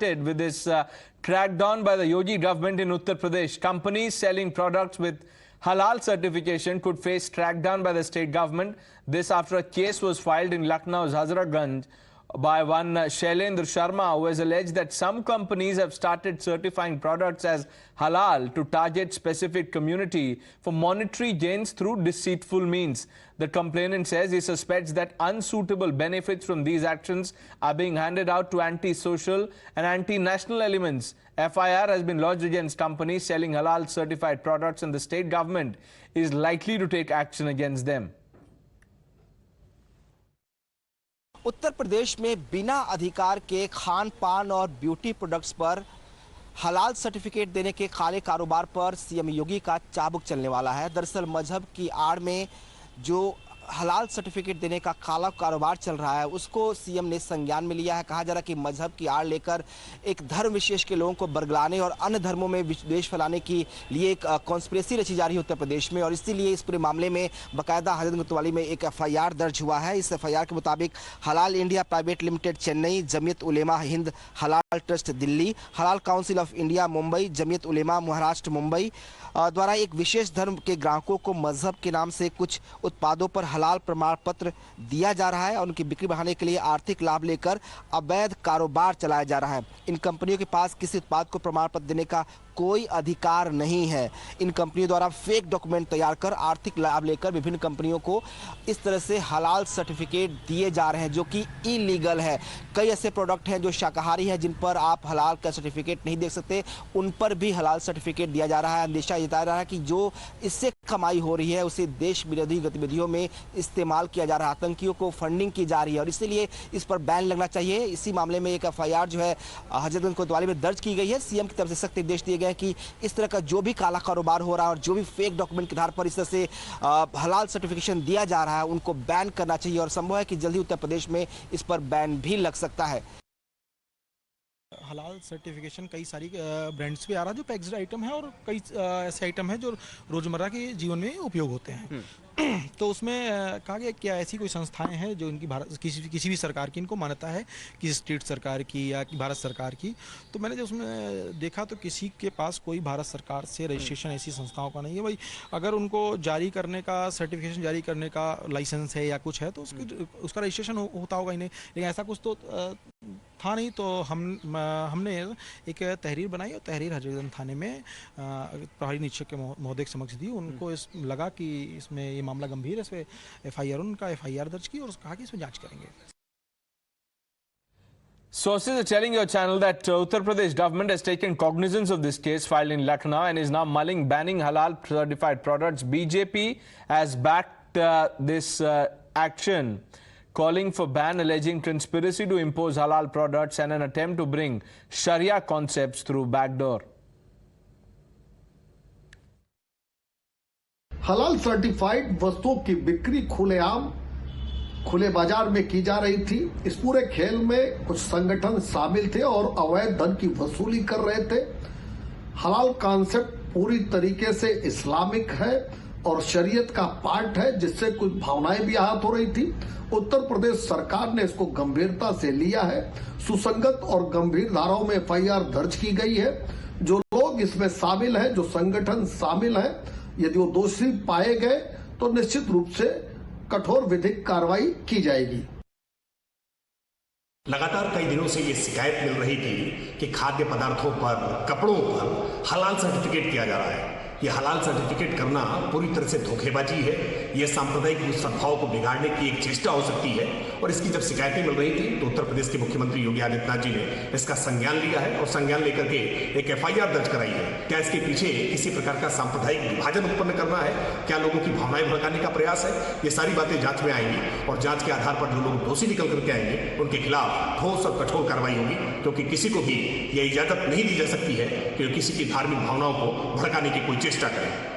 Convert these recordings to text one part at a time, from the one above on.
With this crackdown by the Yogi government in Uttar Pradesh, companies selling products with halal certification could face crackdown by the state government. This after a case was filed in Lucknow's Hazratganj by one Shailendra Sharma, who has alleged that some companies have started certifying products as halal to target specific community for monetary gains through deceitful means. The complainant says he suspects that unsuitable benefits from these actions are being handed out to anti-social and anti-national elements. FIR has been lodged against companies selling halal certified products, and the state government is likely to take action against them. Uttar Pradesh में बिना अधिकार के खान पान और beauty products पर हलाल certificate देने के काले कारोबार पर सीएम योगी का चाबुक चलने वाला है। दरअसल मजहब की आड़ में जो हलाल सर्टिफिकेट देने का काला कारोबार चल रहा है उसको सीएम ने संज्ञान में लिया है। कहा जा रहा है कि मजहब की आड़ लेकर एक धर्म विशेष के लोगों को बरगलाने और अन्य धर्मों में विद्वेष फैलाने के लिए एक कॉन्स्पिरेसी रची जा रही है उत्तर प्रदेश में, और इसीलिए इस पूरे मामले में बाकायदा हजरतगंज कोतवाली में एक FIR दर्ज हुआ है। इस FIR के मुताबिक हलाल India private limited Chennai, Jamiat उलेमा-i-हिंद हलाल ट्रस्ट दिल्ली, हलाल council of India Mumbai, Jamiat Ulema Maharashtra Mumbai द्वारा एक विशेष धर्म के ग्राहकों को मजहब के नाम से कुछ उत्पादों पर हलाल प्रमाण पत्र दिया जा रहा है और उनकी बिक्री बढ़ाने के लिए आर्थिक लाभ लेकर अवैध कारोबार चलाया जा रहा है। इन कंपनियों के पास किसी उत्पाद को प्रमाण पत्र देने का कोई अधिकार नहीं है। इन कंपनियों द्वारा फेक डॉक्यूमेंट तैयार कर आर्थिक लाभ लेकर विभिन्न कंपनियों को इस तरह से हलाल सर्टिफिकेट दिए जा रहे हैं जो कि इलीगल है। कई ऐसे प्रोडक्ट हैं जो शाकाहारी हैं जिन पर आप हलाल का सर्टिफिकेट नहीं देख सकते, उन पर भी हलाल सर्टिफिकेट दिया जा रहा है। अंदेशा जताया जा रहा है कि जो इससे कमाई हो रही है उसे देश विरोधी गतिविधियों में इस्तेमाल किया जा रहा है, आतंकियों को फंडिंग की जा रही है और इसीलिए इस पर बैन लगना चाहिए। इसी मामले में एक FIR जो है हजरतगंज कोतवाली में दर्ज की गई है। सीएम की तरफ से सख्त निर्देश दिए गए कि इस तरह का जो भी काला कारोबार हो रहा है और जो भी फेक डॉक्यूमेंट के आधार पर इस तरह से हलाल सर्टिफिकेशन दिया जा रहा है उनको बैन करना चाहिए और संभव है कि जल्दी उत्तर प्रदेश में इस पर बैन भी लग सकता है। हलाल सर्टिफिकेशन कई सारी ब्रांड्स पे आ रहा है जो पैक्ड आइटम है और कई ऐसे आइटम हैं जो रोज़मर्रा के जीवन में उपयोग होते हैं। तो उसमें कहा गया क्या ऐसी कोई संस्थाएं हैं जो इनकी भारत किसी भी सरकार की इनको मान्यता है, किसी स्टेट सरकार की या भारत सरकार की। तो मैंने जब उसमें देखा तो किसी के पास कोई भारत सरकार से रजिस्ट्रेशन ऐसी संस्थाओं का नहीं है। भाई अगर उनको जारी करने का सर्टिफिकेशन जारी करने का लाइसेंस है या कुछ है तो उसका रजिस्ट्रेशन होता होगा ही नहीं, लेकिन ऐसा कुछ तो था नहीं। तो हमने एक तहरीर बनाई और तहरीर हजरतगंज थाने में प्रभारी निरीक्षक के महोदय के समक्ष दी। उनको लगा कि इसमें ये मामला गंभीर है, इस पे FIR उनका FIR दर्ज की और कहा कि इसमें जांच करेंगे। Sources are telling your channel that Uttar Pradesh government has taken cognizance of this case filed in Lucknow and is now mulling banning halal certified products. BJP has backed this action, calling for ban, alleging conspiracy to impose halal products and an attempt to bring Sharia concepts through backdoor. हलाल certified वस्तुओं की बिक्री खुलेआम खुले बाजार में की जा रही थी। इस पूरे खेल में कुछ संगठन शामिल थे और अवैध धन की वसूली कर रहे थे। हलाल कॉन्सेप्ट पूरी तरीके से इस्लामिक है और शरीयत का पार्ट है, जिससे कुछ भावनाएं भी आहत हो रही थी। उत्तर प्रदेश सरकार ने इसको गंभीरता से लिया है। सुसंगत और गंभीर धाराओं में FIR दर्ज की गई है। जो लोग इसमें शामिल हैं, जो संगठन शामिल हैं, यदि वो दोषी पाए गए तो निश्चित रूप से कठोर विधिक कार्रवाई की जाएगी। लगातार कई दिनों से ये शिकायत मिल रही थी कि खाद्य पदार्थों पर, कपड़ों पर हलाल सर्टिफिकेट किया जा रहा है। ये हलाल सर्टिफिकेट करना पूरी तरह से धोखेबाजी है। ये सांप्रदायिक सद्भाव को बिगाड़ने की एक चेष्टा हो सकती है और इसकी जब शिकायतें मिल रही थी तो उत्तर प्रदेश के मुख्यमंत्री योगी आदित्यनाथ जी ने इसका संज्ञान लिया है और संज्ञान लेकर के एक FIR दर्ज कराई है। क्या इसके पीछे किसी प्रकार का सांप्रदायिक विभाजन उत्पन्न करना है, क्या लोगों की भावनाएं भड़काने का प्रयास है, ये सारी बातें जांच में आएंगी और जांच के आधार पर जो लोग दोषी निकल करके आएंगे उनके खिलाफ ठोस और कठोर कार्रवाई होगी, क्योंकि किसी को भी यह इजाजत नहीं दी जा सकती है कि किसी की धार्मिक भावनाओं को भड़काने की कोई चेष्टा करें।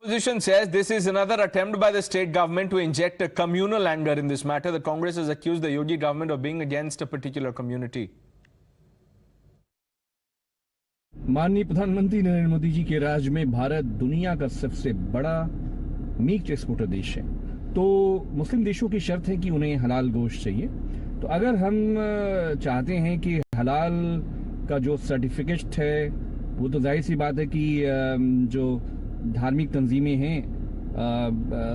Opposition says this is another attempt by the state government to inject a communal anger in this matter. The Congress has accused the Yogi government of being against a particular community. माननीय प्रधानमंत्री नरेंद्र मोदी जी के राज में भारत दुनिया का सबसे बड़ा meet exporter देश है। तो मुस्लिम देशों की शर्त है कि उन्हें हलाल गोश्त चाहिए। तो अगर हम चाहते हैं कि हलाल का जो सर्टिफिकेट है, वो तो जाहिर सी बात है कि जो धार्मिक तंजीमें हैं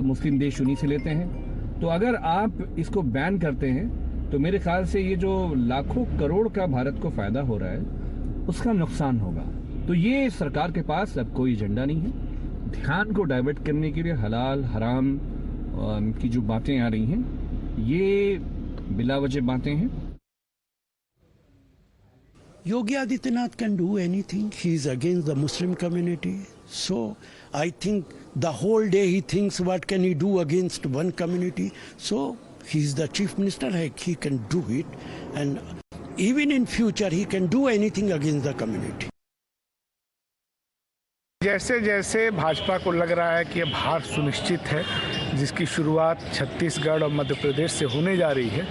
मुस्लिम देश उन्हीं से लेते हैं। तो अगर आप इसको बैन करते हैं तो मेरे ख्याल से ये जो लाखों करोड़ का भारत को फायदा हो रहा है उसका नुकसान होगा। तो ये सरकार के पास अब कोई एजेंडा नहीं है। ध्यान को डाइवर्ट करने के लिए हलाल हराम की जो बातें आ रही हैं ये बिला वजह बातें हैं। Yogi Adityanath can do anything. He is against the Muslim community. So I think the whole day he thinks what can he do against one community. So he is the chief minister. He can do it. And even in future he can do anything against the community. जैसे जैसे भाजपा को लग रहा है कि ये हार सुनिश्चित है, जिसकी शुरुआत छत्तीसगढ़ और मध्य प्रदेश से होने जा रही है,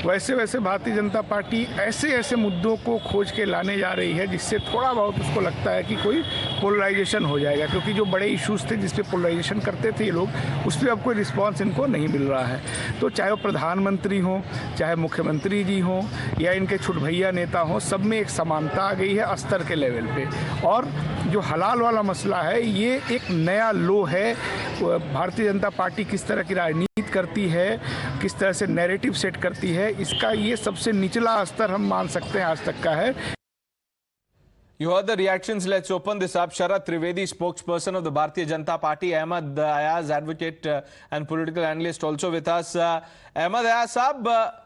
वैसे वैसे भारतीय जनता पार्टी ऐसे ऐसे मुद्दों को खोज के लाने जा रही है जिससे थोड़ा बहुत उसको लगता है कि कोई पोलराइजेशन हो जाएगा। क्योंकि जो बड़े इश्यूज थे जिस पे पोलराइजेशन करते थे ये लोग, उस पर अब कोई रिस्पॉन्स इनको नहीं मिल रहा है। तो चाहे वो प्रधानमंत्री हों, चाहे मुख्यमंत्री जी हों या इनके छुटभैया नेता हों, सब में एक समानता आ गई है स्तर के लेवल पे। और जो हलाल वाला मसला है ये एक नया लो है। भारतीय जनता पार्टी किस तरह की राजनीति करती है, किस तरह से नैरेटिव सेट करती है, इसका ये सबसे निचला स्तर हम मान सकते हैं आज तक का है। You heard the reactions. Let's open this up. Sharat Trivedi, spokesperson of the Bharatiya Janata Party. Ahmed Ayaz, advocate and political analyst, also with us. Ahmed Ayaz साहब,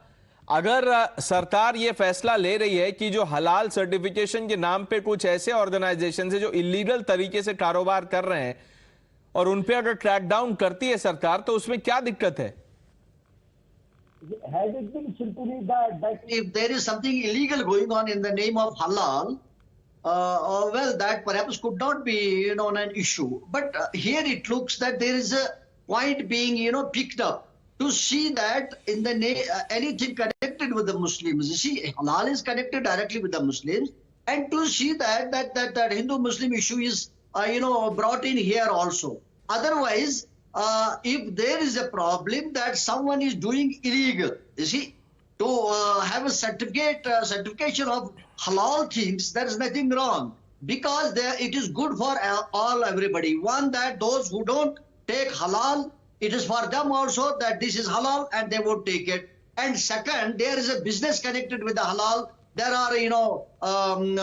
अगर सरकार ये फैसला ले रही है कि जो हलाल सर्टिफिकेशन के नाम पे कुछ ऐसे ऑर्गेनाइजेशन है जो इलीगल तरीके से कारोबार कर रहे हैं और उन पे अगर क्रैकडाउन करती है सरकार, तो उसमें क्या दिक्कत है? Has it been simply that if there is something illegal going on in the name of halal, well, that perhaps could not be, an issue. But here it looks that there is a point being, picked up to see that in the anything connected with the Muslims. You see, halal is connected directly with the Muslims, and to see that Hindu-Muslim issue is, brought in here also. Otherwise, if there is a problem that someone is doing illegal, you see, to have a certification of halal things, there is nothing wrong, because it is good for everybody. One, that those who don't take halal, it is for them also that this is halal and they won't take it. And second, there is a business connected with the halal. There are,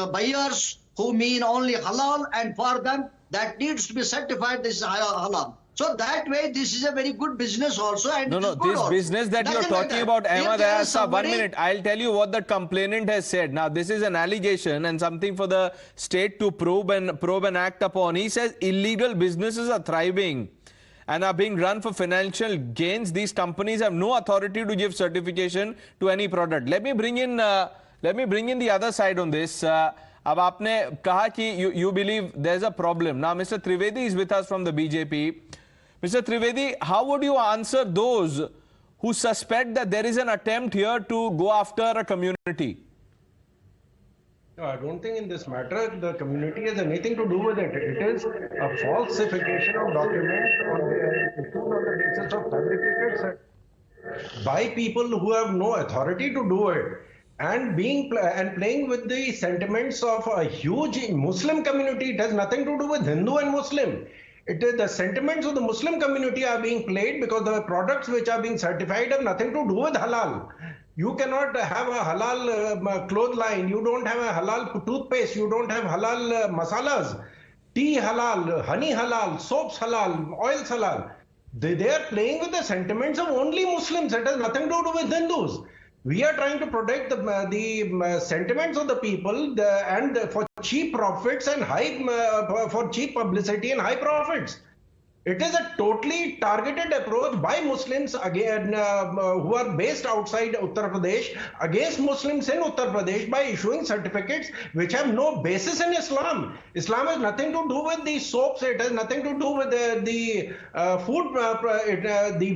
buyers who mean only halal, and for them that needs to be certified this is halal. So that way, this is a very good business also. And this business that you're talking about, Ahmed Ayaz, 1 minute. I'll tell you what the complainant has said. Now, this is an allegation and something for the state to probe and act upon. He says illegal businesses are thriving and are being run for financial gains. These companies have no authority to give certification to any product. Let me bring in the other side on this. अब आपने कहा कि you believe there's a problem. Now, Mr. Trivedi is with us from the BJP. Mr. Trivedi, how would you answer those who suspect that there is an attempt here to go after a community? No, I don't think in this matter the community has anything to do with it. It is a falsification of documents on the basis of fabricated by people who have no authority to do it, and playing with the sentiments of a huge Muslim community. It has nothing to do with Hindu and Muslim. It is the sentiments of the Muslim community are being played because the products which are being certified have nothing to do with halal. You cannot have a halal clothesline. You don't have a halal toothpaste. You don't have halal masalas. Tea halal, honey halal, soaps halal, oils halal. They are playing with the sentiments of only Muslims. It has nothing to do with Hindus. We are trying to protect the sentiments of the people and for cheap profits and for cheap publicity and high profits. It is a totally targeted approach by Muslims again who are based outside Uttar Pradesh against Muslims in Uttar Pradesh by issuing certificates which have no basis in Islam. Islam has nothing to do with the soaps. It has nothing to do with the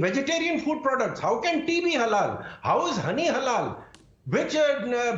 vegetarian food products. How can tea be halal? How is honey halal? Which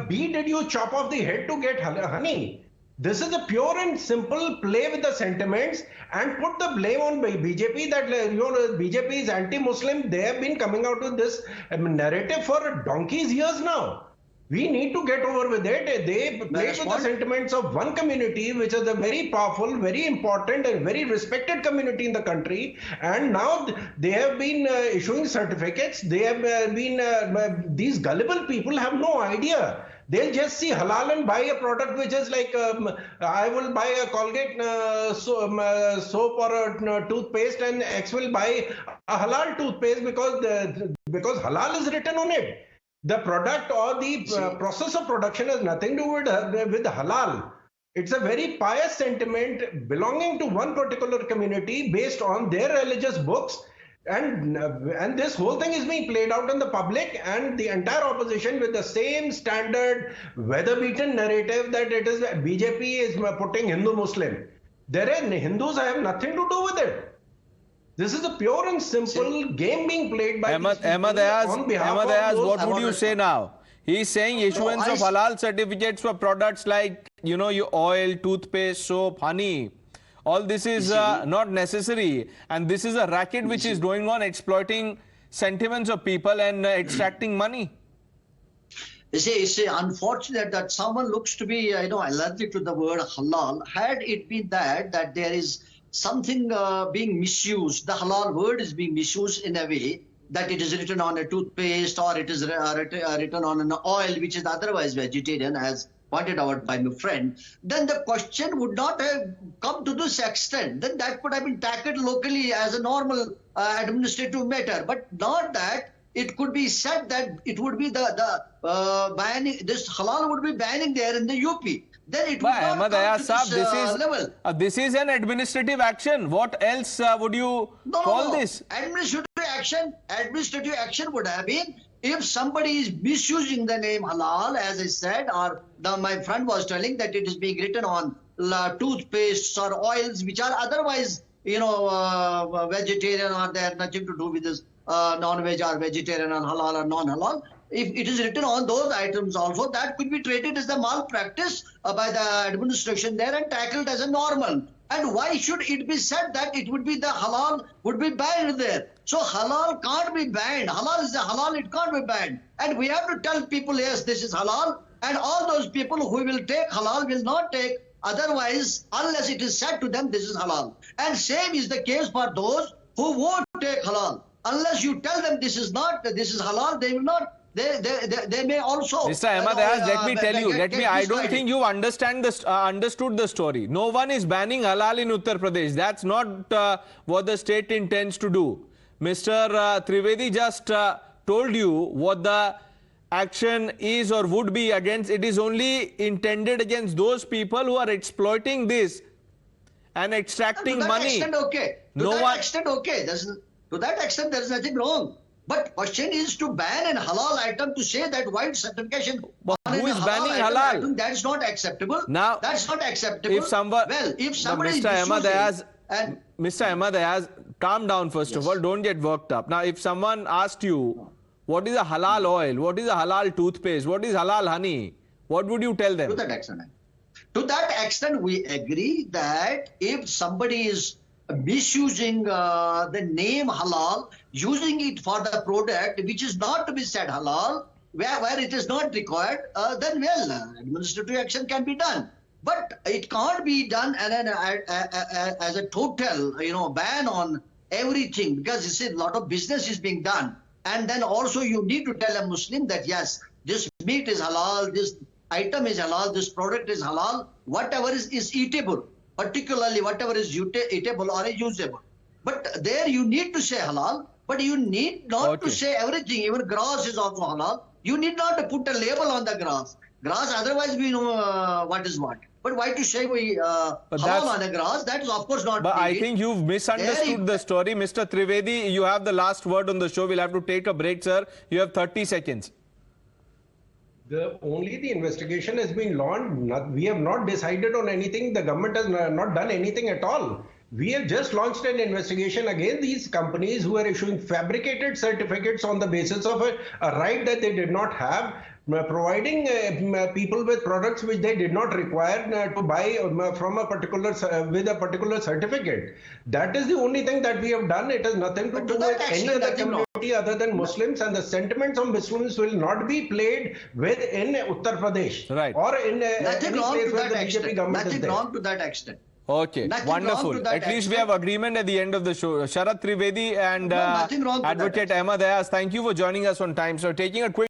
bee did you chop off the head to get honey? This is a pure and simple play with the sentiments and put the blame on BJP that BJP is anti-Muslim. They have been coming out with this narrative for donkey's years now. We need to get over with it. They play with the sentiments of one community, which is a very powerful, very important and very respected community in the country. And now they have been issuing certificates. They have been, these gullible people have no idea. They'll just see halal and buy a product which is like, I will buy a Colgate soap or a toothpaste, and X will buy a halal toothpaste because halal is written on it. The product or the process of production has nothing to do with halal. It's a very pious sentiment belonging to one particular community based on their religious books. And this whole thing is being played out in the public, and the entire opposition with the same standard weather-beaten narrative that it is BJP is putting Hindu-Muslim. Hindus have nothing to do with it. This is a pure and simple game being played by Ahmad Ayaz, what would you say now? He's saying issuance of halal certificates for products like, your oil, toothpaste, soap, honey. All this is not necessary, and this is a racket which is going on, exploiting sentiments of people and extracting money. It's unfortunate that someone looks to be, allergic to the word halal. Had it been that there is something being misused, the halal word is being misused in a way that it is written on a toothpaste or it is written on an oil which is otherwise vegetarian, as pointed out by my friend, then the question would not have come to this extent. Then that could have been tackled locally as a normal administrative matter, but not that. It could be said that it would be the banning, this halal would be banning there in the UP. Then it would not come to this level. This is an administrative action. What else would you call this? Administrative action would have been if somebody is misusing the name halal, as I said, or my friend was telling that it is being written on toothpastes or oils which are otherwise, vegetarian, or they have nothing to do with this non-veg or vegetarian or halal or non-halal. If it is written on those items also, that could be treated as a malpractice by the administration there and tackled as a normal. And why should it be said that it would be the halal would be banned there? So halal can't be banned. Halal is a halal, it can't be banned. And we have to tell people, yes, this is halal. And all those people who will take halal will not take otherwise unless it is said to them this is halal. And same is the case for those who won't take halal. Unless you tell them this is not, this is halal, they will not. They may also. Mr. Ahmad Ayaz, let me tell you. I don't think you understood the story. No one is banning halal in Uttar Pradesh. That's not what the state intends to do. Mr. Trivedi just told you what the action is or would be against. It is only intended against those people who are exploiting this and extracting money. To that extent, there is nothing wrong. But question is to ban an halal item, to say that white certification. But who is banning halal? Item, that's not acceptable. Now, that's not acceptable. If somebody Mr. Ahmad Ayaz, calm down first of all. Don't get worked up. Now, if someone asked you, what is a halal oil? What is a halal toothpaste? What is halal honey? What would you tell them? To that extent, we agree that if somebody is misusing the name halal, using it for the product which is not to be said halal, where it is not required, then administrative action can be done. But it can't be done as a total, ban on everything, because you see a lot of business is being done. And then also you need to tell a Muslim that yes, this meat is halal, this item is halal, this product is halal, whatever is eatable. Particularly whatever is eatable or usable. But there you need to say halal, but you need not to say everything. Even grass is also halal. You need not to put a label on the grass. Grass, otherwise we know what is what. But why to say halal on the grass? That is of course not. But I think you've misunderstood the story. Mr. Trivedi, you have the last word on the show. We'll have to take a break, sir. You have 30 seconds. Only the investigation has been launched. We have not decided on anything. The government has not done anything at all. We have just launched an investigation against these companies who are issuing fabricated certificates on the basis of a right that they did not have. providing people with products which they did not require to buy from a particular with a particular certificate. That is the only thing that we have done. It has nothing to do with any other community other than Muslims, and the sentiments of Muslims will not be played with in Uttar Pradesh or in any place where the BJP government is there. Nothing wrong to that extent. Okay, Nothing wonderful. At least we have agreement at the end of the show. Sharat Trivedi and Advocate Ahmed Ayaz, thank you for joining us on time. So taking a quick